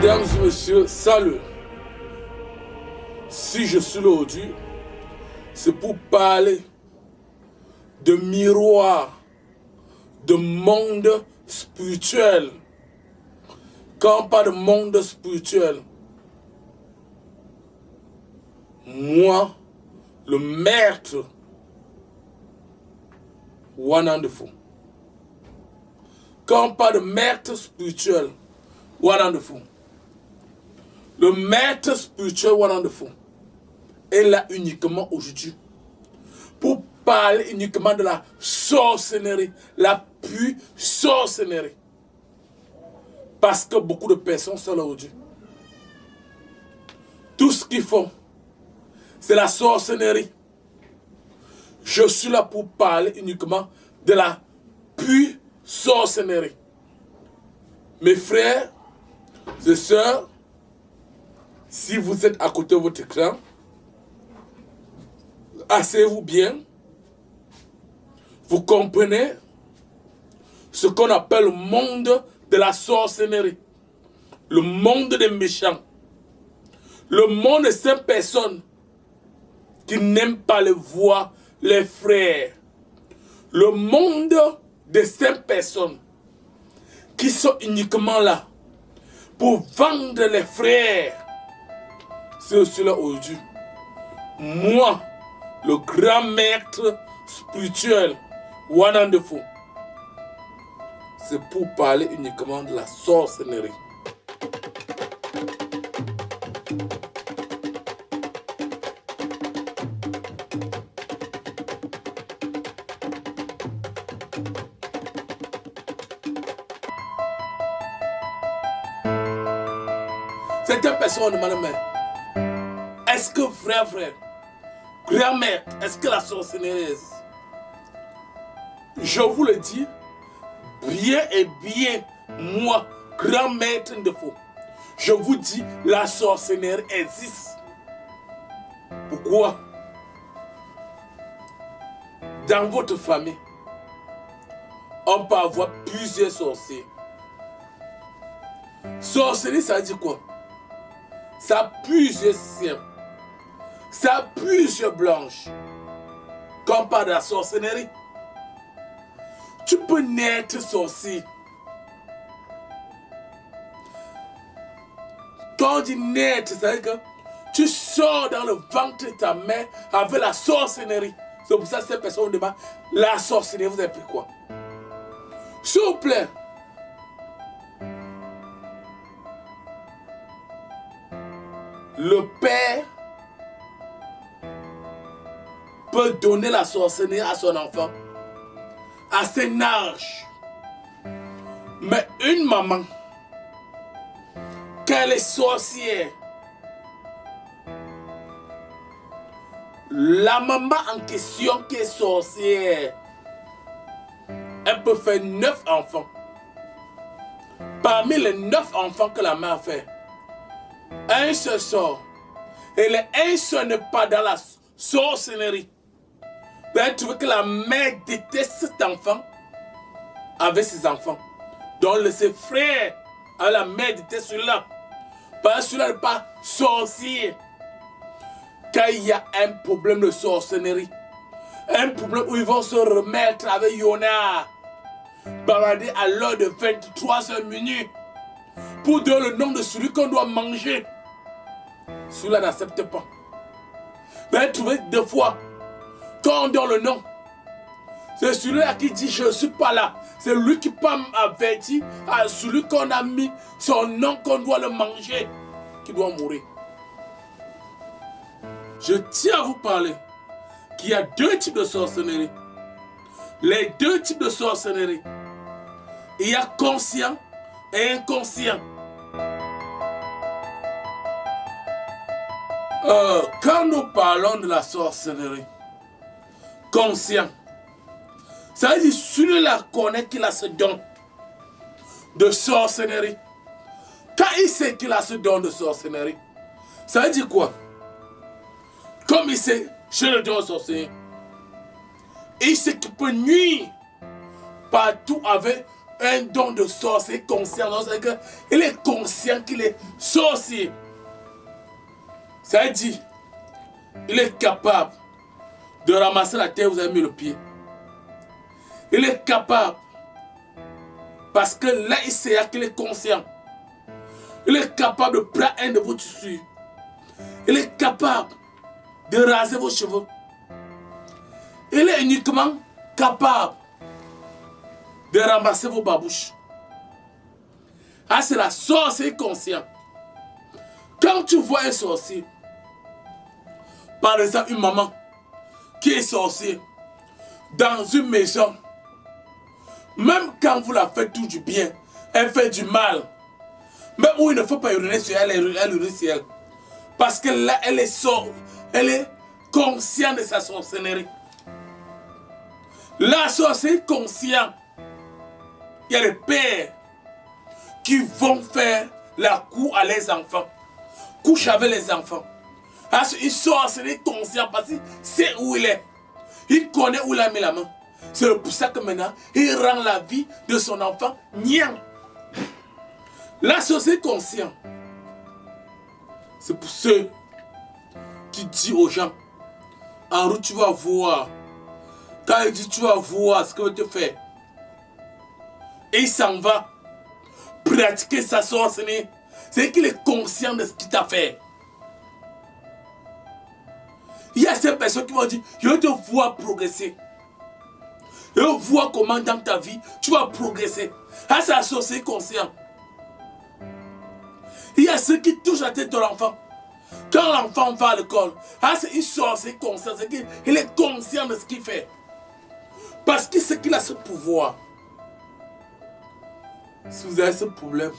Mesdames et messieurs, salut. Si je suis là aujourd'hui, c'est pour parler de miroir, de monde spirituel. Quand on parle de monde spirituel, moi, le maître, wonderful. Quand on parle de maître spirituel, wonderful. Le maître spirituel wonderful est là uniquement aujourd'hui pour parler uniquement de la sorcellerie, la pure sorcellerie. Parce que beaucoup de personnes sont là aujourd'hui. Tout ce qu'ils font, c'est la sorcellerie. Je suis là pour parler uniquement de la pure sorcellerie. Mes frères et sœurs, si vous êtes à côté de votre écran, asseyez-vous bien. Vous comprenez ce qu'on appelle le monde de la sorcellerie. Le monde des méchants. Le monde de ces personnes qui n'aiment pas les voir, les frères. Le monde de ces personnes qui sont uniquement là pour vendre les frères. C'est cela aujourd'hui. Moi, le grand maître spirituel, wonderful, c'est pour parler uniquement de la sorcellerie. Certaines personnes demandent, mais est-ce que frère, grand-mère, est-ce que la sorcellerie existe? Je vous le dis, bien et bien, moi, grand maître de faux, je vous dis, la sorcellerie existe. Pourquoi? Dans votre famille, on peut avoir plusieurs sorciers. Sorcellerie, ça dit quoi? Ça a plusieurs siens. Ça a plusieurs blanches. Quand on parle de la sorcellerie, tu peux naître sorcier. Quand on dit naître, ça veut dire que tu sors dans le ventre de ta mère avec la sorcellerie. C'est pour ça que ces personnes demandent la sorcellerie, vous avez pris quoi? S'il vous plaît. Le père peut donner la sorcellerie à son enfant à son âge. Mais une maman, qu'elle est sorcière, la maman en question qui est sorcière, elle peut faire 9 enfants. Parmi les 9 enfants que la mère fait, un seul sort. Et le un seul n'est pas dans la sorcellerie. Vous allez trouver que la mère déteste cet enfant avec ses enfants. Donc ses frères, la mère déteste celui-là. Parce que celui-là n'est pas sorcier. Quand il y a un problème de sorcellerie, un problème où ils vont se remettre avec Yona, balader à l'heure de 23h minuit, pour donner le nom de celui qu'on doit manger. Celui-là n'accepte pas. Vous allez trouver deux fois, quand on donne le nom, c'est celui-là qui dit je ne suis pas là. C'est lui qui peut m'avertir à celui qu'on a mis son nom qu'on doit le manger, qui doit mourir. Je tiens à vous parler qu'il y a 2 types de sorcellerie. Les 2 types de sorcellerie. Il y a conscient et inconscient. Quand nous parlons de la sorcellerie, conscient, ça veut dire celui-là connaît qu'il a ce don de sorcellerie. Quand il sait qu'il a ce don de sorcellerie, ça veut dire quoi? Comme il sait, chez le don sorcier, il sait qu'il peut nuire partout avec un don de sorcier conscient. C'est-à-dire qu'il est conscient qu'il est sorcier. Ça dit, il est capable de ramasser la terre où vous avez mis le pied. Il est capable, parce que là, il sait qu'il est conscient. Il est capable de prendre un de vos tissus. Il est capable de raser vos cheveux. Il est uniquement capable de ramasser vos babouches. Ah, c'est la sorcière consciente. Quand tu vois un sorcier, par exemple une maman qui est sorcière dans une maison, même quand vous la faites tout du bien, elle fait du mal. Même où il ne faut pas uriner sur elle, elle urine sur elle. Parce que là, elle est consciente de sa sorcellerie. La sorcellerie consciente, il y a des pères qui vont faire la cour à leurs enfants. Couche avec les enfants. Une sorcellerie consciente parce qu'il sait où il est. Il connaît où il a mis la main. C'est pour ça que maintenant, il rend la vie de son enfant niant. La sorcellerie consciente, c'est pour ceux qui disent aux gens, en route tu vas voir. Quand il dit tu vas voir ce que tu fais. Et il s'en va pratiquer sa sorcellerie. C'est qu'il est conscient de ce qu'il t'a fait. Il y a ces personnes qui vont dire, je vais te voir progresser. Je vais voir comment dans ta vie, tu vas progresser. Ah, c'est la sorcellerie consciente. Il y a ceux qui touchent la tête de l'enfant. Quand l'enfant va à l'école, ah, c'est une sorcellerie consciente. C'est qu'il est conscient de ce qu'il fait. Parce qu'il sait qu'il a ce pouvoir. Si vous avez ce problème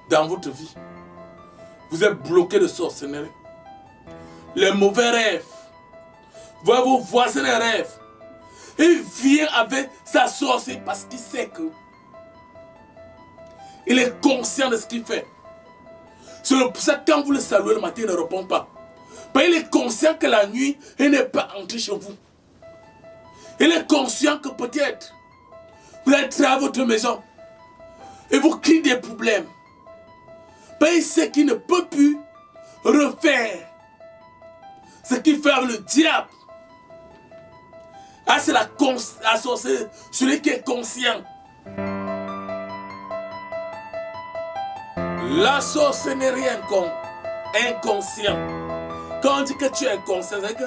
dans votre vie, vous êtes bloqué de sorcellerie. Les mauvais rêves. Vos voisins les rêves. Il vient avec sa sorcellerie parce qu'il sait que il est conscient de ce qu'il fait. C'est pour ça que quand vous le saluez le matin, il ne répond pas. Mais il est conscient que la nuit, il n'est pas entré chez vous. Il est conscient que peut-être vous êtes à votre maison et vous créez des problèmes. Mais il sait qu'il ne peut plus refaire ce qu'il fait avec le diable. Ah, c'est la sorcellerie, celui qui est conscient. La sorcellerie inconscient. Quand on dit que tu es inconscient, c'est que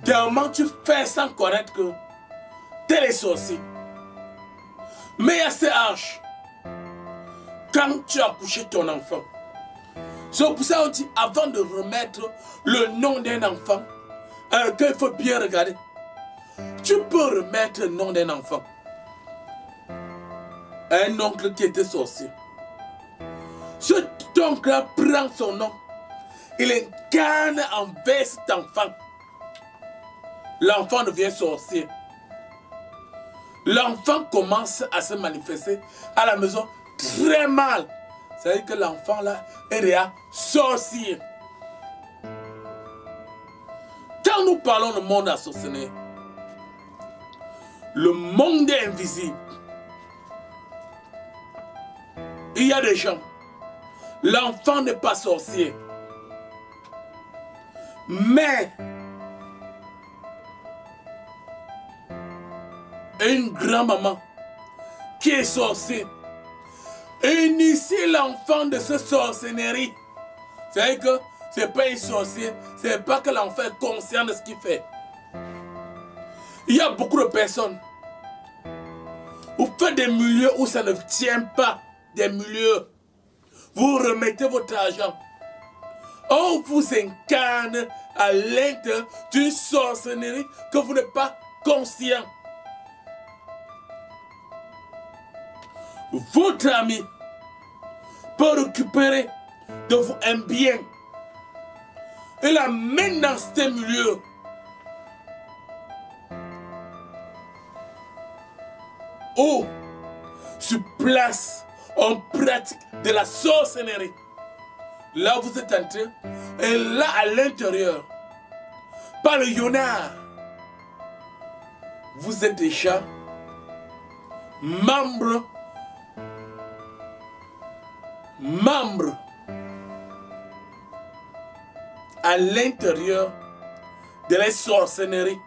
d'un moment tu fais sans connaître que tel est sorcier. Mais à ces âges, quand tu as couché ton enfant, c'est pour ça qu'on dit avant de remettre le nom d'un enfant, qu'il faut bien regarder. Tu peux remettre le nom d'un enfant. Un oncle qui était sorcier. Cet oncle prend son nom. Il incarne envers cet enfant. L'enfant devient sorcier. L'enfant commence à se manifester à la maison très mal. C'est-à-dire que l'enfant là est déjà sorcier. Quand nous parlons du monde associé, le monde est invisible. Il y a des gens. L'enfant n'est pas sorcier. Mais une grand-maman qui est sorcière initie l'enfant de cette sorcellerie. C'est-à-dire que ce n'est pas un sorcier, ce n'est pas que l'enfant est conscient de ce qu'il fait. Il y a beaucoup de personnes. Vous faites des milieux où ça ne tient pas, des milieux. Vous remettez votre argent. On vous incarne à l'intérieur d'une sorcellerie que vous n'êtes pas conscient. Votre ami peut récupérer de vous un bien et l'amène dans ce milieu. Où, sur place, on pratique de la sorcellerie. Là, vous êtes entré, et là, à l'intérieur, par le yonard, vous êtes déjà membre à l'intérieur de la sorcellerie.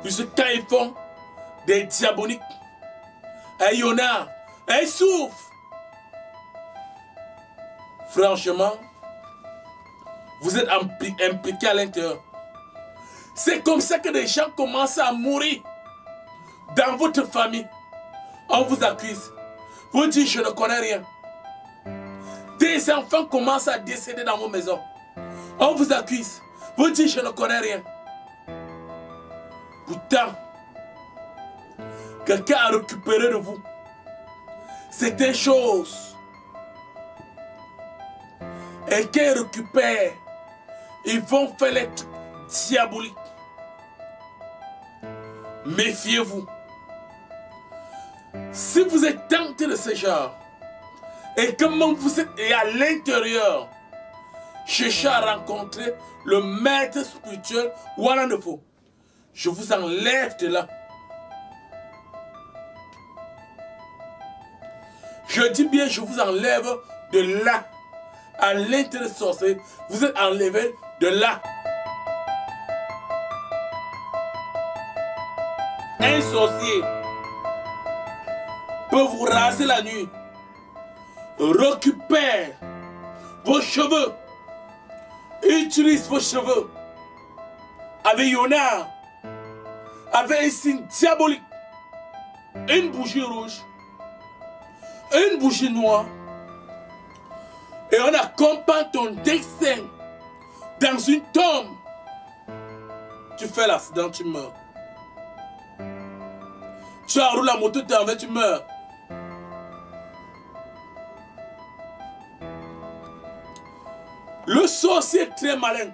Puisque quand ils font des diaboliques, il y en a, ils souffrent. Franchement, vous êtes impliqués à l'intérieur. C'est comme ça que des gens commencent à mourir dans votre famille. On vous accuse. Vous dites, je ne connais rien. Des enfants commencent à décéder dans vos maisons. On vous accuse. Vous dites, je ne connais rien. Pourtant, quelqu'un a récupéré de vous certaines choses. Et quand ils récupèrent, ils vont faire les trucs diaboliques. Méfiez-vous. Si vous êtes tenté de ce genre, et comment vous êtes à l'intérieur, cherchez à rencontrer le maître spirituel Wananefo. Je vous enlève de là. Je dis bien, je vous enlève de là. À l'intérieur sorcier, vous êtes enlevé de là. Un sorcier peut vous raser la nuit, récupère vos cheveux, utilise vos cheveux avec Yona, avec un signe diabolique, une bougie rouge, une bougie noire, et on accompagne ton destin dans une tombe. Tu fais l'accident, tu meurs. Tu enroules la moto, tu meurs. Le sorcier est très malin.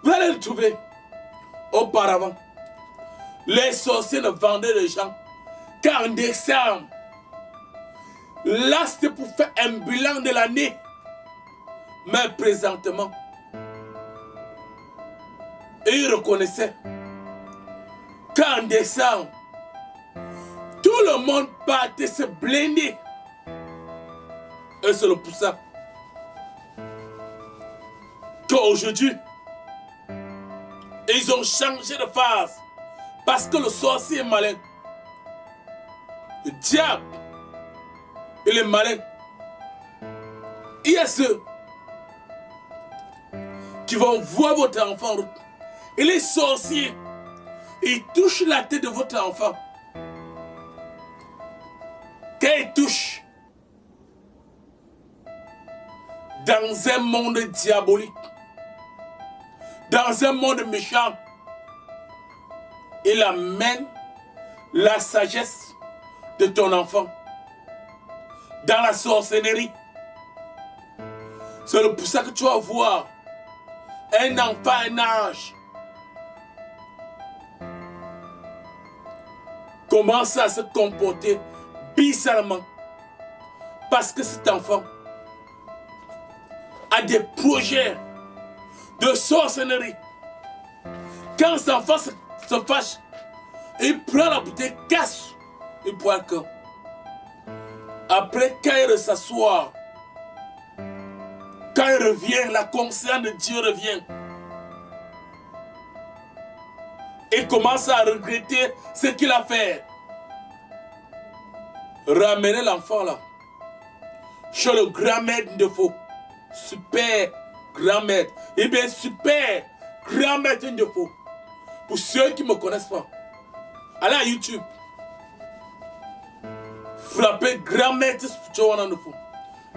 Vous allez le trouver. Auparavant, les sorciers ne vendaient les gens qu'en décembre. Là, c'était pour faire un bilan de l'année. Mais présentement, ils reconnaissaient qu'en décembre, tout le monde partait se blinder. Et c'est le pour ça qu'aujourd'hui, ils ont changé de phase. Parce que le sorcier est malin. Le diable, il est malin. Il y a ceux qui vont voir votre enfant. Et les sorciers, ils touchent la tête de votre enfant. Quand ils touchent dans un monde diabolique, dans un monde méchant, il amène la sagesse de ton enfant dans la sorcellerie. C'est pour ça que tu vas voir un enfant, un âge, commence à se comporter bizarrement. Parce que cet enfant a des projets de sorcellerie. Quand cet enfant se fâche, il prend la bouteille, casse, il boit un camp. Après, quand il s'assoit, quand il revient, la conscience de Dieu revient. Il commence à regretter ce qu'il a fait. Ramenez l'enfant là chez le grand-maître Ndefo. Super grand-maître. Eh bien, super grand-maître Ndefo. Pour ceux qui ne me connaissent pas, allez à YouTube. Frappez grand-maître spirituel Ndefo.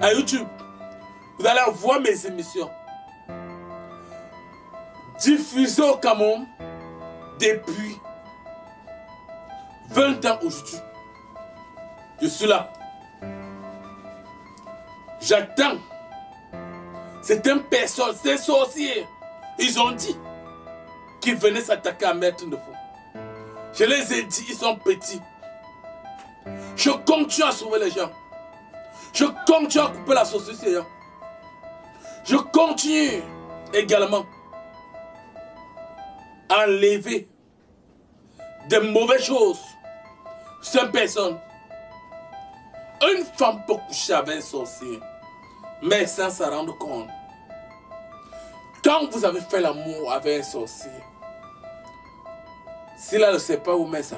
À YouTube, vous allez voir mes émissions. Diffusées au Cameroun depuis 20 ans aujourd'hui. Je suis là. J'attends. C'est un personne, c'est un sorcier. Ils ont dit qu'ils venaient s'attaquer à Maître Ndefo. Je les ai dit, ils sont petits. Je continue à sauver les gens. Je continue à couper la société. Je continue également à enlever des mauvaises choses C'est une personne. Une femme peut coucher avec un sorcier, mais sans s'en rendre compte. Quand vous avez fait l'amour avec un sorcier, s'il ne sait pas où mettre ça,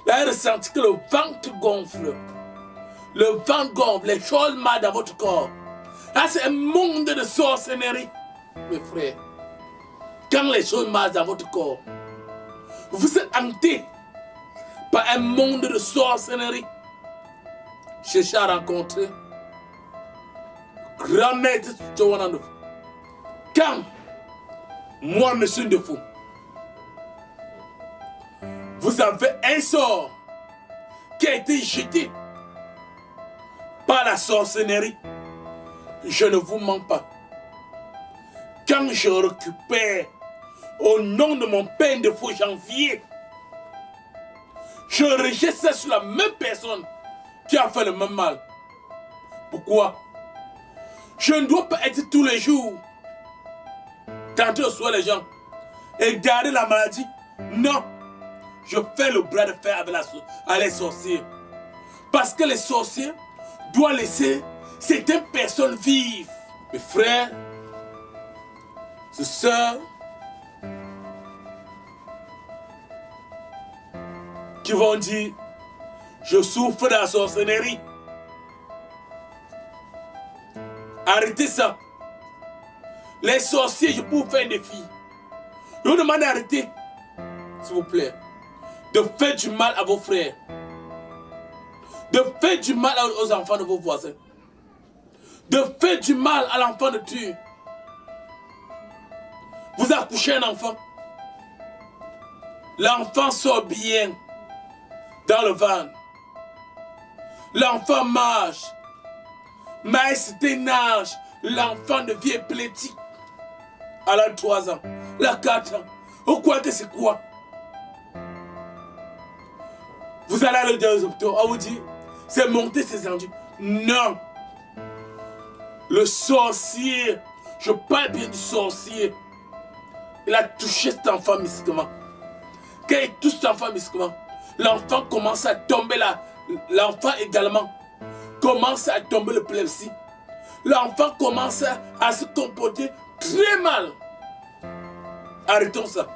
là, il ressentit que le ventre gonfle. Le ventre gonfle, les choses mal dans votre corps. Là, c'est un monde de sorcellerie, mes frères. Quand les choses mal dans votre corps, vous êtes hanté par un monde de sorcellerie. Cherchez à rencontrer grand maître Johanna. Quand moi, monsieur Defou, vous avez un sort qui a été jeté par la sorcellerie, je ne vous mens pas. Quand je récupère au nom de mon père de faux janvier, je rejette ça sur la même personne qui a fait le même mal. Pourquoi? Je ne dois pas être tous les jours tenter de soigner les gens et garder la maladie. Non, je fais le bras de fer avec les sorciers. Parce que les sorciers doivent laisser certaines personnes vivre. Mes frères, mes sœurs, qui vont dire, je souffre de la sorcellerie. Arrêtez ça. Les sorciers, je peux vous faire un défi. Je vous demande d'arrêter, s'il vous plaît, de faire du mal à vos frères. De faire du mal aux enfants de vos voisins. De faire du mal à l'enfant de Dieu. Vous accouchez un enfant. L'enfant sort bien dans le ventre. L'enfant marche. Mais c'était nage. L'enfant devient épileptique. À l'âge de 3 ans. À 4 ans. Vous croyez que c'est quoi? Vous allez aller dans les hôpitaux. On vous dit, c'est monter ses enduits. Non. Le sorcier, je parle bien du sorcier. Il a touché cet enfant mystiquement. Quand il touche cet enfant mystiquement, l'enfant commence à tomber là. L'enfant également commence à tomber l'épilepsie. L'enfant commence à se comporter très mal. Arrêtons ça.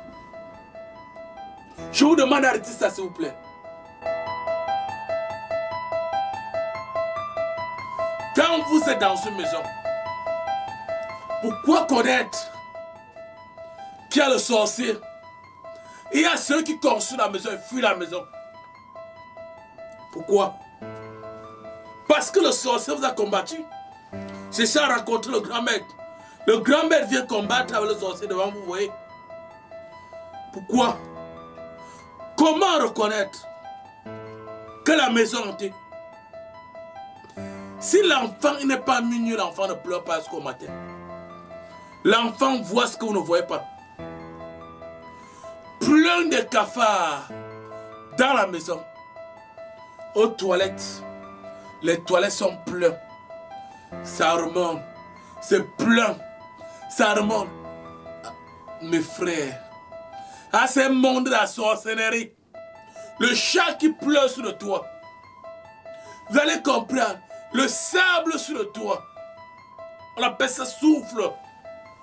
Je vous demande d'arrêter ça, s'il vous plaît. Quand vous êtes dans une maison, pourquoi connaître qu'il y a le sorcier? Il y a ceux qui construisent la maison et fuient la maison. Pourquoi? Parce que le sorcier vous a combattu. C'est ça, rencontrer le grand maître. Le grand maître vient combattre avec le sorcier devant vous, vous voyez. Pourquoi? Comment reconnaître que la maison est hantée? Si l'enfant n'est pas mineux, l'enfant ne pleure pas jusqu'au matin. L'enfant voit ce que vous ne voyez pas. Plein de cafards dans la maison. Aux toilettes. Les toilettes sont pleines. Ça remonte. C'est plein. Ça remonte. Mes frères. Ah, c'est un monde de la sorcellerie. Le chat qui pleure sur le toit. Vous allez comprendre. Le sable sur le toit. On appelle ça souffle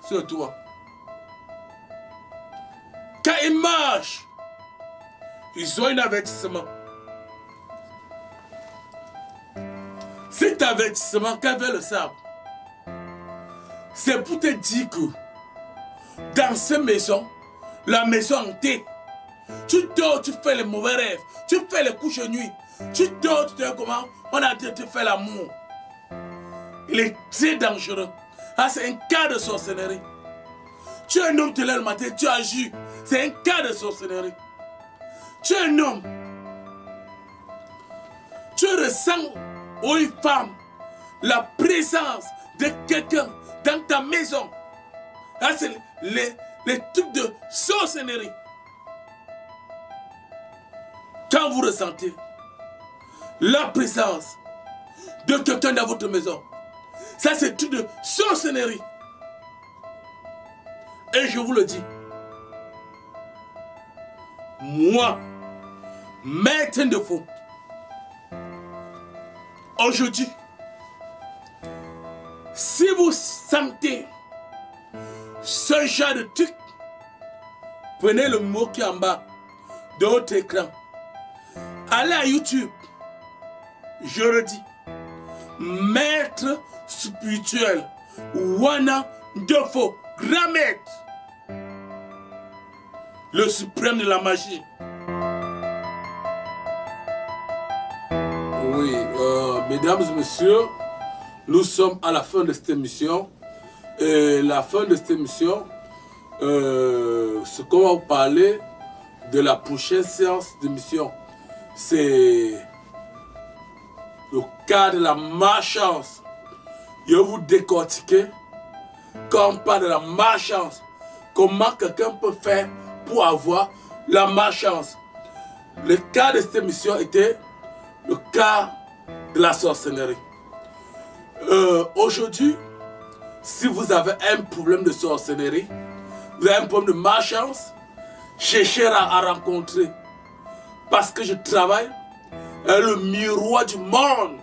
sur le toit. Quand ils marchent, ils ont un avertissement. Cet avertissement, qu'avait le sable, c'est pour te dire que dans cette maison, la maison hantée, tu dors, tu fais les mauvais rêves, tu fais les couches de nuit, tu dors, tu te dis comment on a dit te faire l'amour. Il est très dangereux. Ah, c'est un cas de sorcellerie. Tu es un homme, tu te lèves le matin, tu agis. C'est un cas de sorcellerie. Tu es un homme. Tu ressens, ou une femme, la présence de quelqu'un dans ta maison. Ah, c'est les trucs de sorcellerie. Quand vous ressentez la présence de quelqu'un dans votre maison, ça c'est tout de sorcellerie. Et je vous le dis, moi, maître de faux. Aujourd'hui, si vous sentez ce genre de truc, prenez le mot qui est en bas de votre écran. Allez à YouTube. Je redis. Maître spirituel. Wana Dofo. Grand maître. Le suprême de la magie. Oui, mesdames et messieurs, nous sommes à la fin de cette émission. Et la fin de cette émission, ce qu'on va vous parler de la prochaine séance d'émission, c'est le cas de la malchance. Je vais vous décortiquer quand on parle de la malchance. Comment quelqu'un peut faire pour avoir la malchance. Le cas de cette émission était le cas de la sorcellerie. Aujourd'hui, si vous avez un problème de sorcellerie, vous avez un problème de malchance, cherchez à rencontrer. Parce que je travaille avec le miroir du monde.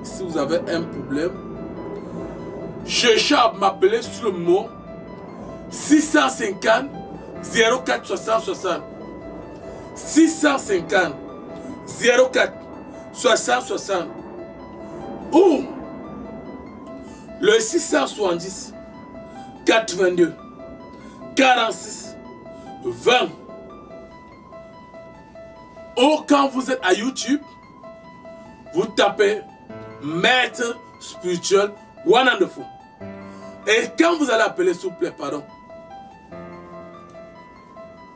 Si vous avez un problème, cherchez à m'appeler sur le mot 650 04 60 60. 650 04 60 60. Ou le 670 82 46 20. Ou quand vous êtes à YouTube, vous tapez Maître spirituel Wonderful. Et quand vous allez appeler, s'il vous plaît, pardon,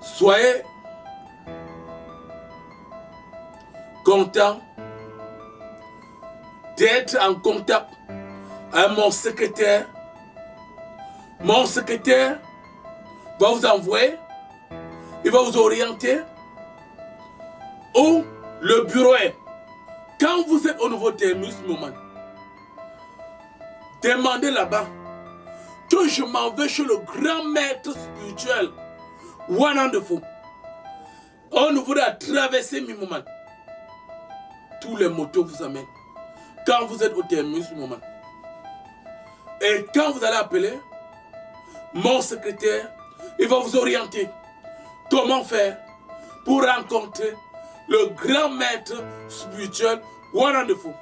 soyez content d'être en contact avec mon secrétaire. Mon secrétaire va vous envoyer, il va vous orienter où le bureau est. Quand vous êtes au niveau terminus moment, demandez là-bas que je m'en vais chez le grand maître spirituel Wonderful. Au niveau de la traversée Mimoman, tous les motos vous amènent. Quand vous êtes au terminus moment. Et quand vous allez appeler, mon secrétaire, il va vous orienter comment faire pour rencontrer le grand maître spirituel Wonderful.